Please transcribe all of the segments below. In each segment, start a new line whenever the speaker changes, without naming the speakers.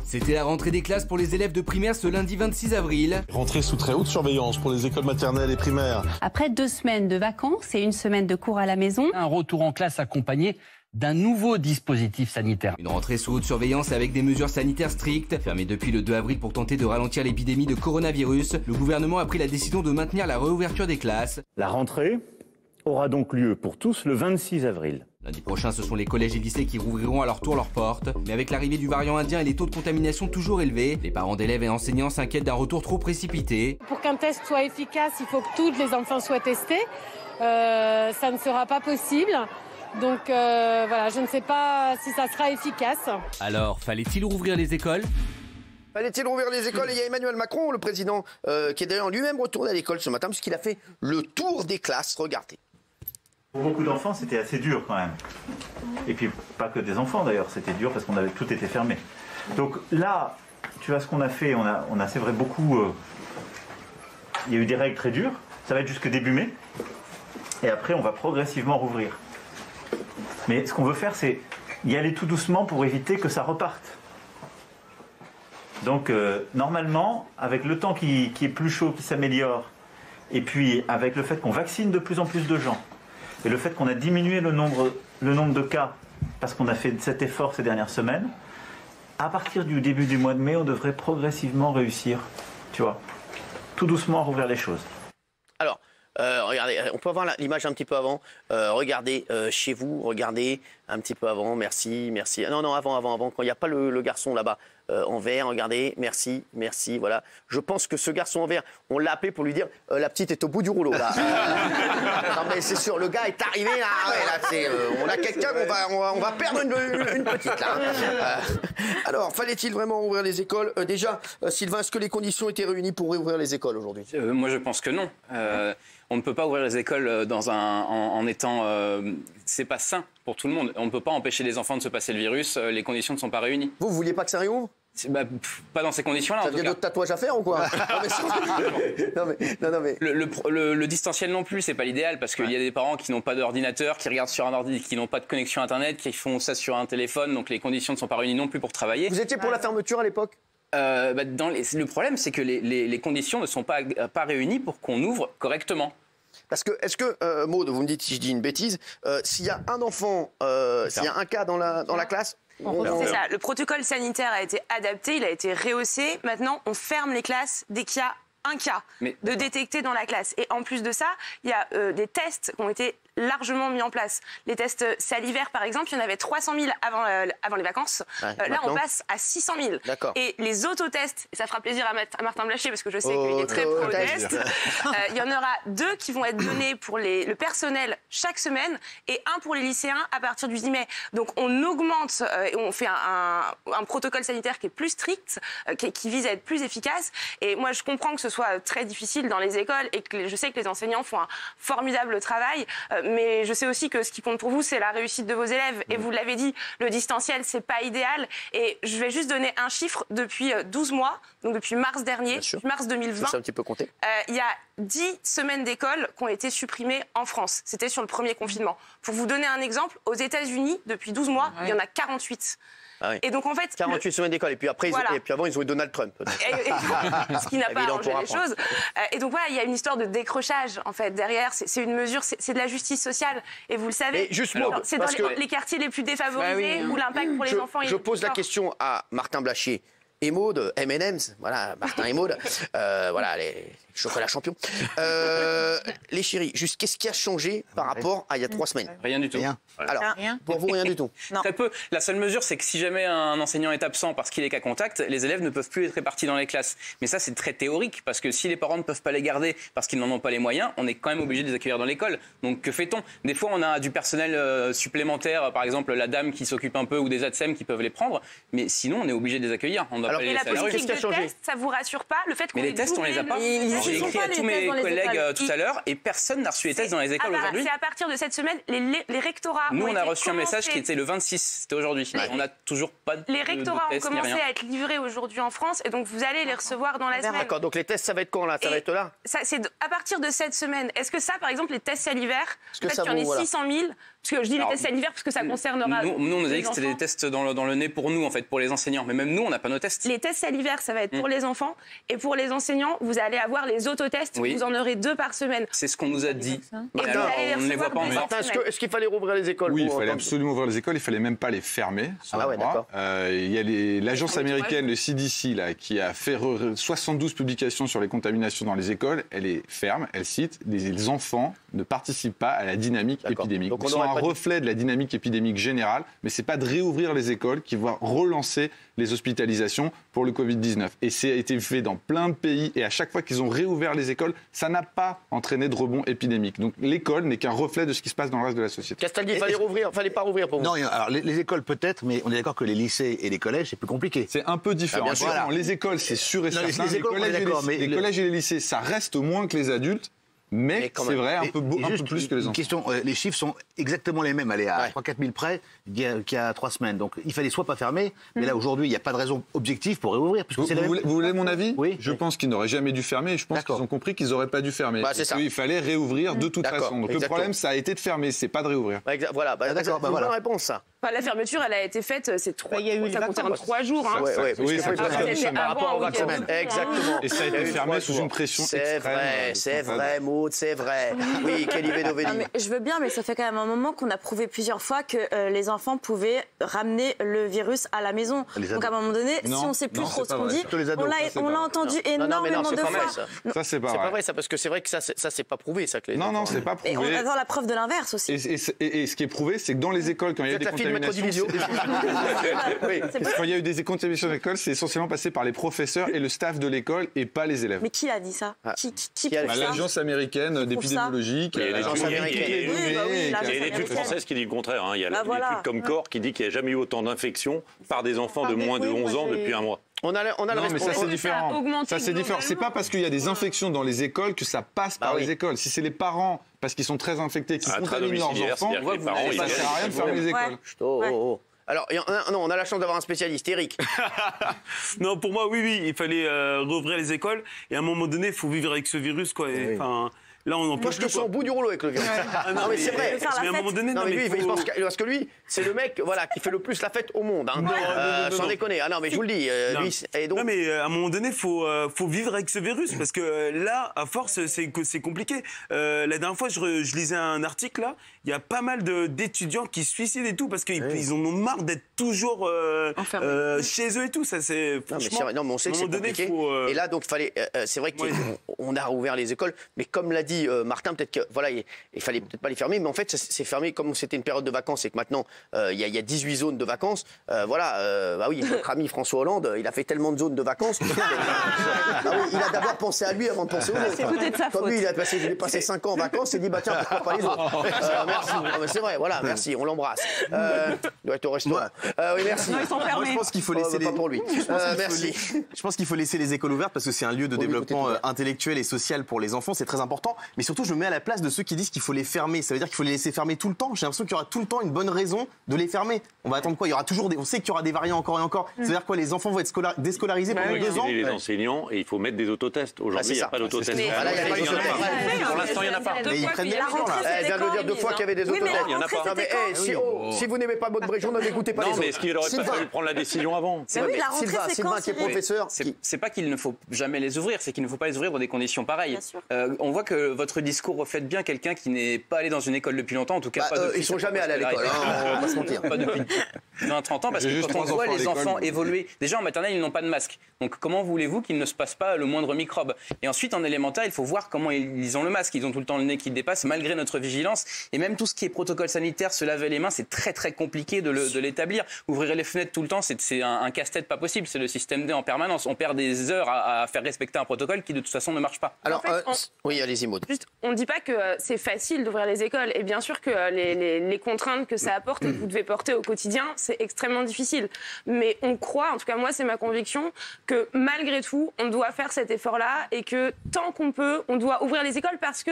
C'était la rentrée des classes pour les élèves de primaire ce lundi 26 avril.
Rentrée sous très haute surveillance pour les écoles maternelles et primaires.
Après 2 semaines de vacances et 1 semaine de cours à la maison.
Un retour en classe accompagné d'un nouveau dispositif sanitaire.
Une rentrée sous haute surveillance avec des mesures sanitaires strictes. Fermée depuis le 2 avril pour tenter de ralentir l'épidémie de coronavirus, le gouvernement a pris la décision de maintenir la réouverture des classes.
La rentrée aura donc lieu pour tous le 26 avril.
Lundi prochain, ce sont les collèges et lycées qui rouvriront à leur tour leurs portes. Mais avec l'arrivée du variant indien et les taux de contamination toujours élevés, les parents d'élèves et enseignants s'inquiètent d'un retour trop précipité.
Pour qu'un test soit efficace, il faut que tous les enfants soient testés. Ça ne sera pas possible. Donc voilà, je ne sais pas si ça sera efficace.
Alors, fallait-il rouvrir les écoles ?
Fallait-il rouvrir les écoles? Et il y a Emmanuel Macron, le président, qui est d'ailleurs lui-même retourné à l'école ce matin, puisqu'il a fait le tour des classes. Regardez.
Pour beaucoup d'enfants, c'était assez dur quand même. Et puis, pas que des enfants d'ailleurs, c'était dur parce qu'on avait tout été fermé. Donc là, tu vois ce qu'on a fait, on a c'est vrai beaucoup... il y a eu des règles très dures, ça va être jusque début mai. Et après, on va progressivement rouvrir. Mais ce qu'on veut faire, c'est y aller tout doucement pour éviter que ça reparte. Donc, normalement, avec le temps qui est plus chaud, qui s'améliore, et puis avec le fait qu'on vaccine de plus en plus de gens, et le fait qu'on a diminué le nombre de cas, parce qu'on a fait cet effort ces dernières semaines, à partir du début du mois de mai, on devrait progressivement réussir, tu vois, tout doucement à rouvrir les choses.
Alors, regardez, on peut avoir l'image un petit peu avant. Regardez chez vous, regardez un petit peu avant, merci, merci. Non, avant, quand il n'y a pas le garçon là-bas en vert, regardez, merci, voilà. Je pense que ce garçon en vert, on l'a appelé pour lui dire la petite est au bout du rouleau là. Non mais c'est sûr, le gars est arrivé là, ouais, là on a quelqu'un, on va perdre une petite là. Alors, fallait-il vraiment rouvrir les écoles? Déjà, Sylvain, est-ce que les conditions étaient réunies pour réouvrir les écoles aujourd'hui?
Moi je pense que non. On ne peut pas ouvrir les écoles en étant... c'est pas sain pour tout le monde. On ne peut pas empêcher les enfants de se passer le virus. Les conditions ne sont pas réunies.
Vous vouliez pas que ça réouvre?
Pas dans ces conditions-là.
Ça veut dire d'autres tatouages à faire ou quoi? Non mais...
Le distanciel non plus, c'est pas l'idéal parce qu'il y a des parents qui n'ont pas d'ordinateur, qui regardent sur un ordi, qui n'ont pas de connexion Internet, qui font ça sur un téléphone. Donc les conditions ne sont pas réunies non plus pour travailler.
Vous étiez pour la fermeture à l'époque?
Le problème, c'est que les conditions ne sont pas réunies pour qu'on ouvre correctement.
Parce que, est-ce que, Maud, vous me dites si je dis une bêtise, s'il y a un enfant, s'il y a un cas dans la classe...
C'est ça, le protocole sanitaire a été adapté, il a été rehaussé. Maintenant, on ferme les classes dès qu'il y a un cas de détecté dans la classe. Et en plus de ça, il y a des tests qui ont été largement mis en place. Les tests salivaires, par exemple, il y en avait 300 000 avant les vacances. Ouais, là, on passe à 600 000. Et les autotests, et ça fera plaisir à Martin Blachier, parce que je sais qu'il est très pro-test, il y en aura 2 qui vont être donnés pour le personnel chaque semaine et 1 pour les lycéens à partir du 10 mai. Donc, on augmente et on fait un protocole sanitaire qui est plus strict, qui vise à être plus efficace. Et moi, je comprends que ce soit très difficile dans les écoles et que je sais que les enseignants font un formidable travail. Mais je sais aussi que ce qui compte pour vous, c'est la réussite de vos élèves. Et vous l'avez dit, le distanciel, c'est pas idéal. Et je vais juste donner un chiffre. Depuis 12 mois, donc depuis mars dernier, depuis mars 2020,
c'est un petit peu compté.
Il y a 10 semaines d'école qui ont été supprimées en France. C'était sur le premier confinement. Pour vous donner un exemple, aux États-Unis, depuis 12 mois, il y en a 48.
Ah oui.
Et donc en fait,
48 semaines d'école et puis après et puis avant ils ont eu Donald Trump.
Ce qui n'a pas arrangé les choses. Et donc voilà, il y a une histoire de décrochage en fait derrière. C'est une mesure, c'est de la justice sociale et vous le savez. C'est dans les quartiers les plus défavorisés où l'impact pour les enfants est.
Je pose la question à Martin Blachier et Maud, M&M's, voilà Martin et Maud, voilà les chocolats champions. Les chéris, juste qu'est-ce qui a changé par rapport à il y a 3 semaines?
Rien du tout.
Rien. Alors, pour vous, rien du tout.
Très peu. La seule mesure, c'est que si jamais un enseignant est absent parce qu'il est cas contact, les élèves ne peuvent plus être répartis dans les classes. Mais ça, c'est très théorique, parce que si les parents ne peuvent pas les garder parce qu'ils n'en ont pas les moyens, on est quand même obligé de les accueillir dans l'école. Donc que fait-on? Des fois, on a du personnel supplémentaire, par exemple la dame qui s'occupe un peu ou des ATSEM qui peuvent les prendre, mais sinon, on est obligé de les accueillir. On ne
Et la politique de test, ça vous rassure pas? Le fait qu'on
mais les tests, on les a pas. J'ai écrit à tous mes collègues tout à l'heure et personne n'a reçu les tests dans les écoles aujourd'hui.
C'est à partir de cette semaine, les rectorats.
Nous, on a reçu un message qui était le 26, c'était aujourd'hui. On n'a toujours pas de.
Les rectorats ont commencé à être livrés aujourd'hui en France et donc vous allez les recevoir dans la semaine.
D'accord, donc les tests, ça va être quand là? Ça va être là?
C'est à partir de cette semaine. Est-ce que ça, par exemple, les tests salivaires, parce qu'il y en a 600 000, parce que je dis les tests salivaires parce que ça concernera.
Nous, on nous a dit que c'était des tests dans le nez pour nous, en fait, pour les enseignants. Mais même nous, on n'a pas nos tests.
Les tests salivaires, ça va être pour les enfants. Et pour les enseignants, vous allez avoir les autotests.
Oui.
Vous en aurez 2 par semaine.
C'est ce qu'on nous a dit.
Et alors,
on ne les voit pas en
Martin, est-ce qu'il fallait rouvrir les écoles?
Oui, il fallait absolument ouvrir les écoles. Il fallait même pas les fermer.
Ah ouais, d'accord.
Il y a l'agence américaine, le CDC, là, qui a fait 72 publications sur les contaminations dans les écoles. Elle est ferme. Elle cite les enfants ne participent pas à la dynamique épidémique. Donc, ils sont un reflet de la dynamique épidémique générale, mais c'est pas de réouvrir les écoles qui va relancer les hospitalisations pour le Covid-19. Et ça a été fait dans plein de pays, et à chaque fois qu'ils ont réouvert les écoles, ça n'a pas entraîné de rebond épidémique. Donc l'école n'est qu'un reflet de ce qui se passe dans le reste de la société.
Castaldi, il fallait pas rouvrir pour vous?
Non, alors les écoles peut-être, mais on est d'accord que les lycées et les collèges, c'est plus compliqué.
C'est un peu différent.
bien sûr. Voilà.
Les écoles, c'est sûr et certain.
Les
collèges et les lycées, ça reste moins que les adultes. Mais c'est vrai, un peu plus que les enfants.
Question, les chiffres sont exactement les mêmes, allez, à 3-4 000 près qu'il y a 3 semaines. Donc il fallait soit pas fermer, mais là aujourd'hui, il n'y a pas de raison objective pour réouvrir.
Vous voulez mon avis?
Oui.
Je pense qu'ils n'auraient jamais dû fermer et je pense qu'ils ont compris qu'ils n'auraient pas dû fermer. Il fallait réouvrir de toute façon. Donc le problème, ça a été de fermer, c'est pas de réouvrir.
Voilà, c'est une bonne réponse, ça.
La fermeture, elle a été faite, ça concerne 3 jours.
Oui,
c'est par rapport au vaccin. Exactement.
Et ça a été fermé sous une pression extrême.
C'est vrai, Maud, c'est vrai. Oui, Kelly Vedovelli.
Je veux bien, mais ça fait quand même un moment qu'on a prouvé plusieurs fois que les enfants pouvaient ramener le virus à la maison. Donc à un moment donné, si on ne sait plus trop ce qu'on dit, on l'a entendu énormément de fois.
Ça, c'est pas
vrai. C'est pas vrai, ça, parce que c'est vrai que ça, c'est pas prouvé. Ça,
non, c'est pas prouvé.
Et on attend la preuve de l'inverse aussi.
Et ce qui est prouvé, c'est que dans les écoles, quand il y a des contaminations... Quand il y a eu des contaminations d'école, c'est essentiellement passé par les professeurs et le staff de l'école et pas les élèves.
Mais qui a dit ça? Qui
L'agence américaine d'épidémiologie.
Il y a une étude française qui dit le contraire. Il y a l'étude comme corps qui dit qu'il n'y a jamais eu autant d'infections par des enfants de moins de 11 ans depuis un mois.
On a la
mais ça c'est différent.
Ça
c'est différent. C'est pas parce qu'il y a des infections dans les écoles que ça passe par les écoles. Si c'est les parents, parce qu'ils sont très infectés, qui contaminent leurs enfants, ça sert à rien de fermer les écoles.
Alors, on a la chance d'avoir un spécialiste, Eric.
Non, pour moi, oui, il fallait rouvrir les écoles. Et à un moment donné, il faut vivre avec ce virus, quoi. Là, on en peut
Moi, je te sens au bout du rouleau avec le virus. Non, mais c'est vrai.
Mais à un moment donné,
parce que lui, c'est le mec, qui fait le plus la fête au monde. Sans déconner. Ah non, mais je vous le dis.
Non, mais à un moment donné, faut vivre avec ce virus parce que là, à force, c'est compliqué. La dernière fois, je lisais un article là. Il y a pas mal d'étudiants qui se suicident et tout parce qu'ils en ont marre d'être toujours chez eux et tout. Ça, c'est franchement.
Non, mais on sait que c'est compliqué. Et là, donc, c'est vrai qu'on a rouvert les écoles, mais comme l'a dit Martin, peut-être que il fallait peut-être pas les fermer, mais en fait, c'est fermé comme c'était une période de vacances et que maintenant il y a 18 zones de vacances. Notre ami François Hollande, il a fait tellement de zones de vacances. Il a d'abord pensé à lui avant de penser aux autres.
C'est peut-être de sa faute.
Comme lui, il a passé 5 ans en vacances, il dit tiens, pourquoi pas les autres. Merci. C'est vrai, merci, on l'embrasse. Doit être au restaurant. Oui, merci.
Non, ils sont fermés.
Moi, je pense qu'il faut laisser
pas pour lui. Merci.
Je pense qu'il faut laisser les écoles ouvertes parce que c'est un lieu de développement intellectuel et social pour les enfants, c'est très important. Mais surtout, je me mets à la place de ceux qui disent qu'il faut les fermer. Ça veut dire qu'il faut les laisser fermer tout le temps. J'ai l'impression qu'il y aura tout le temps une bonne raison de les fermer. On va attendre quoi? Il y aura toujours on sait qu'il y aura des variants encore et encore. Ça veut dire quoi? Les enfants vont être déscolarisés pendant 2 ans.
Les enseignants et il faut mettre des autotests. Aujourd'hui, il n'y a pas d'autotest.
Pour l'instant, il n'y en a pas.
Mais ils prennent bien mesure, là.
Elle vient de dire 2 fois qu'il y avait des autotests.
Il n'y en a pas.
Si vous n'aimez pas Maud Bréjon, ne m'écoutez pas les autres.
Non, mais est-ce qu'il n'aurait pas fallu prendre la décision avant?
Sylvain, qui est professeur.
C'est pas qu'il ne faut jamais les ouvrir, c'est qu'il ne faut pas les ouvrir dans des conditions pareilles. On voit que votre discours reflète bien quelqu'un qui n'est pas allé dans une école depuis longtemps, en tout cas pas depuis.
Ils sont jamais allés à l'école, on va pas se mentir.
Pas depuis 20-30 ans, parce que quand on voit les enfants évoluer, déjà en maternelle ils n'ont pas de masque. Donc comment voulez-vous qu'il ne se passe pas le moindre microbe? Et ensuite en élémentaire, il faut voir comment ils ont le masque. Ils ont tout le temps le nez qui dépasse, malgré notre vigilance. Et même tout ce qui est protocole sanitaire, se laver les mains, c'est très très compliqué de l'établir. Ouvrir les fenêtres tout le temps, c'est un casse-tête pas possible. C'est le système D en permanence. On perd des heures à faire respecter un protocole qui de toute façon ne marche pas.
Alors, oui, allez-y Maud.
Juste, on ne dit pas que c'est facile d'ouvrir les écoles. Et bien sûr que les contraintes que ça apporte et que vous devez porter au quotidien, c'est extrêmement difficile. Mais on croit, en tout cas moi c'est ma conviction, que malgré tout, on doit faire cet effort-là et que tant qu'on peut, on doit ouvrir les écoles parce que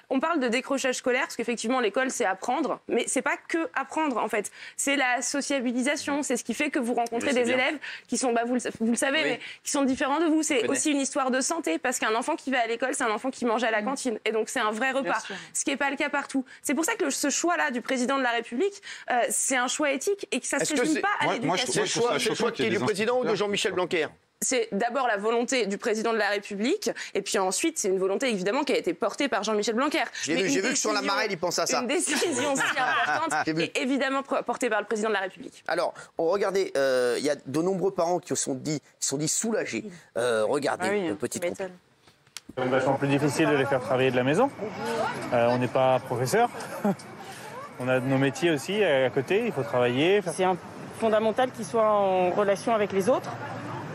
on parle de décrochage scolaire, parce qu'effectivement l'école c'est apprendre, mais c'est pas que apprendre en fait. C'est la sociabilisation, c'est ce qui fait que vous rencontrez des élèves qui sont, vous le savez, mais qui sont différents de vous. C'est aussi une histoire de santé, parce qu'un enfant qui va à l'école, c'est un enfant qui mange à la cantine. Et donc, c'est un vrai repas. Ce qui n'est pas le cas partout. C'est pour ça que ce choix-là du président de la République, c'est un choix éthique et que ça ne se résume pas à l'éducation.
C'est le choix qui est du président ou de Jean-Michel Blanquer?
C'est d'abord la volonté du président de la République, et puis ensuite, c'est une volonté évidemment qui a été portée par Jean-Michel Blanquer.
J'ai vu que sur la Marelle, il pense à ça.
Une décision si importante est évidemment portée par le président de la République.
Alors, regardez, il y a de nombreux parents qui se sont dit soulagés. Regardez, petite couple.
C'est vachement plus difficile de les faire travailler de la maison. On n'est pas professeur. On a nos métiers aussi à côté, il faut travailler.
C'est fondamental qu'ils soient en relation avec les autres,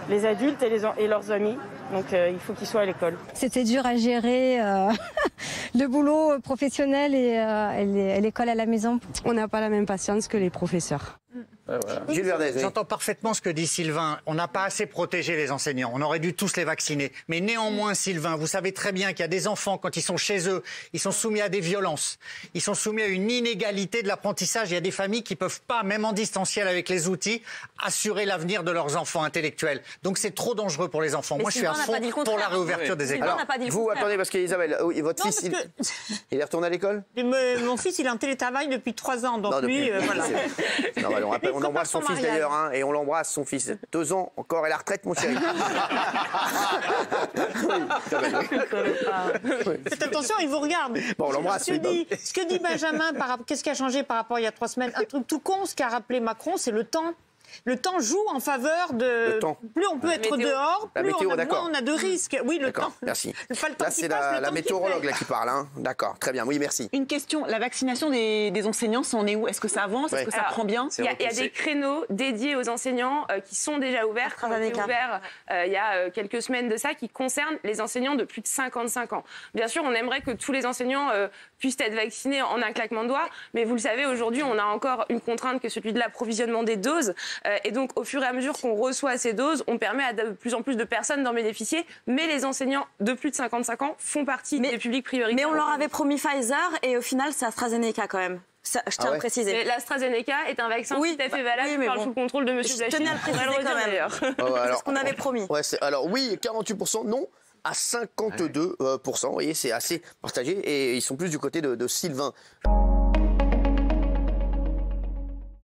les adultes et leurs amis. Donc il faut qu'ils soient à l'école.
C'était dur à gérer le boulot professionnel et l'école à la maison.
On n'a pas la même patience que les professeurs.
Gilles Verdez,
j'entends parfaitement ce que dit Sylvain. On n'a pas assez protégé les enseignants. On aurait dû tous les vacciner. Mais néanmoins, Sylvain, vous savez très bien qu'il y a des enfants, quand ils sont chez eux, ils sont soumis à des violences. Ils sont soumis à une inégalité de l'apprentissage. Il y a des familles qui ne peuvent pas, même en distanciel avec les outils, assurer l'avenir de leurs enfants intellectuels. Donc c'est trop dangereux pour les enfants. Moi, je suis à fond pour la réouverture des écoles.
Alors, vous, attendez, parce qu'Isabelle, votre fils, il est retourné à l'école?
Mon fils, il est en télétravail depuis 3 ans. Donc lui, voilà.
On embrasse son fils d'ailleurs, hein, et on l'embrasse, son fils. 2 ans encore, et la retraite, mon chéri.
Faites attention, il vous regarde.
Bon, on l'embrasse.
Ce que dit Benjamin, qu'est-ce qui a changé par rapport à il y a 3 semaines? Un truc tout con, ce qu'a rappelé Macron, c'est le temps. Le temps joue en faveur de... Plus on peut être dehors, plus moins on a de risques. Oui, le temps.
Merci.
Pas le temps
là, c'est la météorologue qui parle. Hein. D'accord, très bien. Oui, merci.
Une question. La vaccination des enseignants, ça en est où? Est-ce que ça avance? Est-ce que ça prend bien?
Il y a des créneaux dédiés aux enseignants qui sont déjà ouverts. Qui ont été ouverts il y a quelques semaines de ça, qui concernent les enseignants de plus de 55 ans. Bien sûr, on aimerait que tous les enseignants puissent être vaccinés en un claquement de doigts. Mais vous le savez, aujourd'hui, on a encore une contrainte que celui de l'approvisionnement des doses. Et donc, au fur et à mesure qu'on reçoit ces doses, on permet à de plus en plus de personnes d'en bénéficier. Mais les enseignants de plus de 55 ans font partie des publics prioritaires.
Mais on leur avait promis Pfizer et au final, c'est AstraZeneca quand même. Ça, je tiens à préciser.
L'AstraZeneca est un vaccin tout à fait valable par le contrôle de M. Blachey.
Je tenais à le préciser quand même. C'est ce qu'on avait promis.
Alors oui, 48%, non. À 52%, vous voyez, c'est assez partagé. Et ils sont plus du côté de Sylvain.